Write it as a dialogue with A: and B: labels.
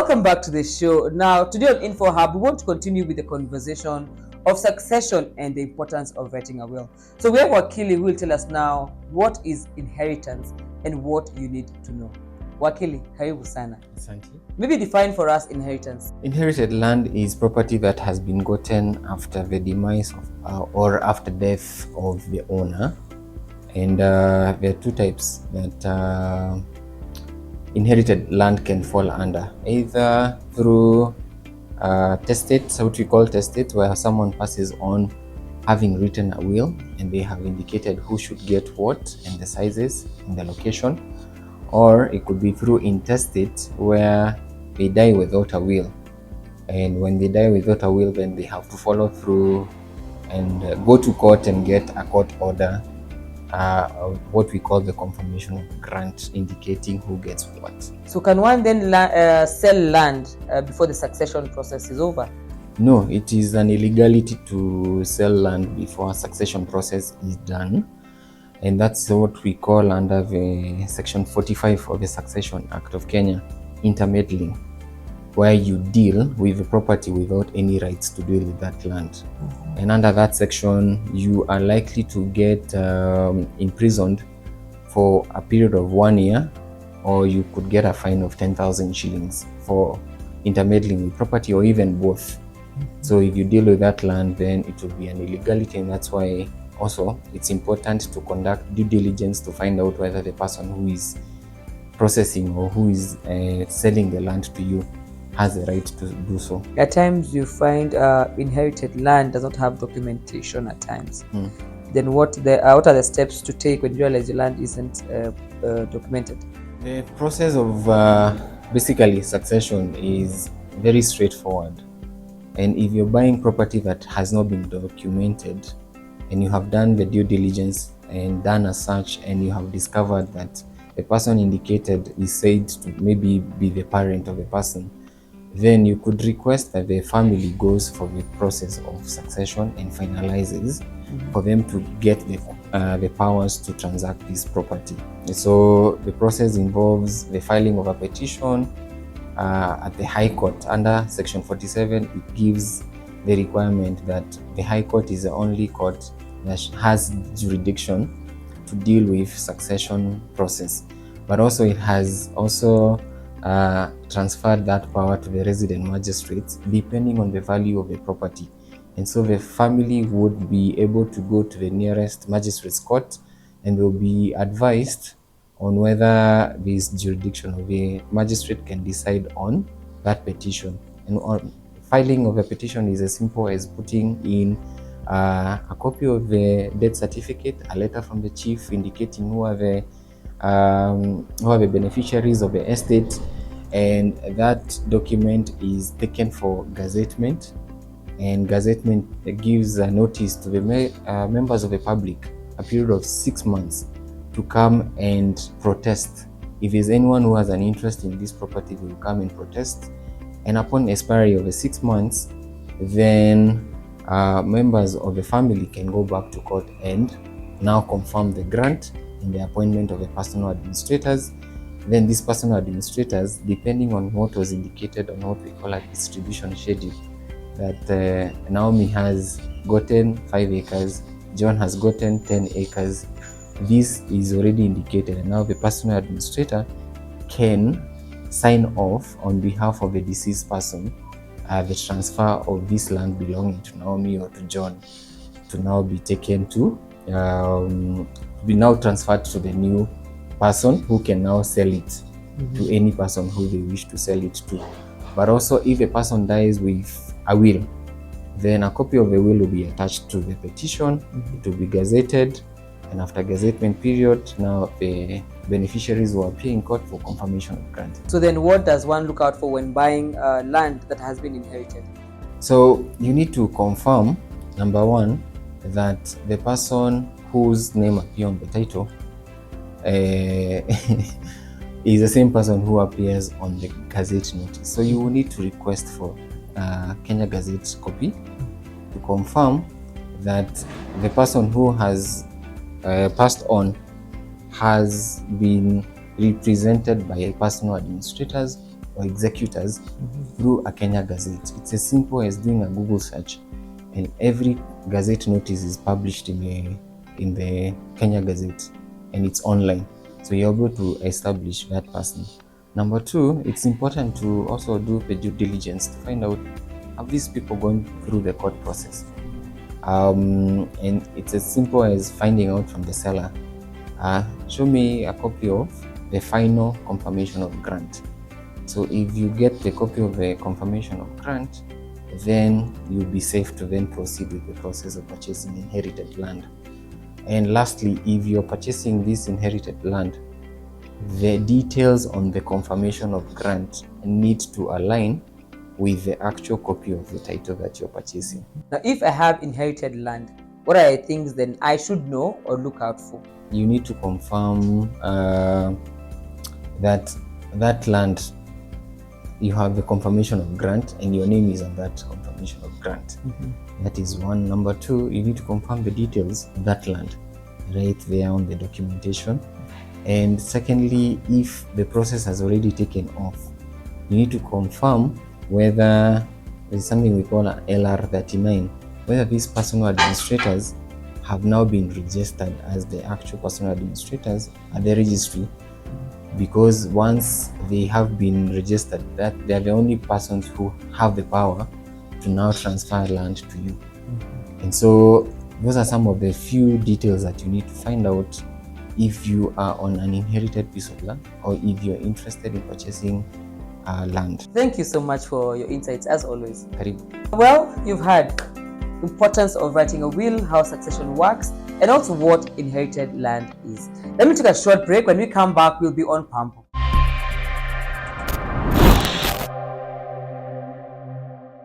A: Welcome back to the show. Now, today on Info Hub, we want to continue with the conversation of succession and the importance of writing a will. So we have Wakili who will tell us now what is inheritance and what you need to know. Wakili, karibu sana.
B: Asante.
A: Maybe define for us inheritance.
B: Inherited land is property that has been gotten after the demise of or after death of the owner. And there are two types that inherited land can fall under, either through testate, what we call testate, where someone passes on having written a will and they have indicated who should get what and the sizes and the location. Or it could be through intestate, where they die without a will, and when they die without a will, then they have to follow through and go to court and get a court order, what we call the confirmation of grant, indicating who gets what.
A: So can one then sell land before the succession process is over?
B: No, it is an illegality to sell land before a succession process is done. And that's what we call under the Section 45 of the Succession Act of Kenya, intermeddling, where you deal with the property without any rights to deal with that land. And under that section, you are likely to get imprisoned for a period of 1 year, or you could get a fine of 10,000 shillings for intermeddling with property, or even both. So if you deal with that land, then it will be an illegality, and that's why also it's important to conduct due diligence to find out whether the person who is processing or who is selling the land to you has the right to do so.
A: At times you find inherited land does not have documentation at times. Then what are the steps to take when you realize your land isn't documented?
B: The process of basically succession is very straightforward. And if you're buying property that has not been documented, and you have done the due diligence and done as such, and you have discovered that the person indicated is said to maybe be the parent of the person, then you could request that the family goes for the process of succession and finalizes for them to get the powers to transact this property. So the process involves the filing of a petition at the High Court. Under Section 47, it gives the requirement that the High Court is the only court that has jurisdiction to deal with succession process, but also it has also transferred that power to the resident magistrates depending on the value of the property. And so the family would be able to go to the nearest magistrate's court, and will be advised on whether this jurisdiction of the magistrate can decide on that petition. And filing of a petition is as simple as putting in a copy of the death certificate, a letter from the chief indicating who are the beneficiaries of the estate, and that document is taken for gazettement. And gazettement gives a notice to the members of the public, a period of 6 months, to come and protest. If there's anyone who has an interest in this property, they will come and protest. And upon expiry of the 6 months, then members of the family can go back to court and now confirm the grant and the appointment of the personal administrators. Then these personal administrators, depending on what was indicated on what we call a distribution schedule, that Naomi has gotten 5 acres, John has gotten 10 acres. This is already indicated, and now the personal administrator can sign off on behalf of the deceased person the transfer of this land belonging to Naomi or to John to now be taken to be now transferred to the new person, who can now sell it to any person who they wish to sell it to. But also, if a person dies with a will, then a copy of the will be attached to the petition. It will be gazetted, and after gazettement period, now the beneficiaries will appear in court for confirmation of grant.
A: So then what does one look out for when buying land that has been inherited?
B: So you need to confirm, number one, that the person whose name appears on the title is the same person who appears on the gazette notice. So you will need to request for Kenya Gazette copy to confirm that the person who has passed on has been represented by personal administrators or executors through a Kenya Gazette. It's as simple as doing a Google search, and every Gazette notice is published in the Kenya Gazette, and it's online. So you're able to establish that person. Number two, it's important to also do the due diligence to find out, have these people gone through the court process? And it's as simple as finding out from the seller, show me a copy of the final confirmation of grant. So if you get the copy of the confirmation of grant, then you'll be safe to then proceed with the process of purchasing inherited land. And lastly, if you're purchasing this inherited land, the details on the confirmation of grant need to align with the actual copy of the title that you're purchasing.
A: Now, if I have inherited land, what are the things then I should know or look out for?
B: You need to confirm that land, you have the confirmation of grant and your name is on that confirmation of grant. That is one. Number two, you need to confirm the details of that land right there on the documentation. And secondly, if the process has already taken off, you need to confirm whether there's something we call an LR39, whether these personal administrators have now been registered as the actual personal administrators at the registry, because once they have been registered, that they are the only persons who have the power to now transfer land to you. And so those are some of the few details that you need to find out if you are on an inherited piece of land or if you're interested in purchasing land.
A: Thank you so much for your insights, as always.
B: Karibu.
A: Well, you've heard importance of writing a will, how succession works, and also what inherited land is. Let me take a short break. When we come back, we'll be on Pampo.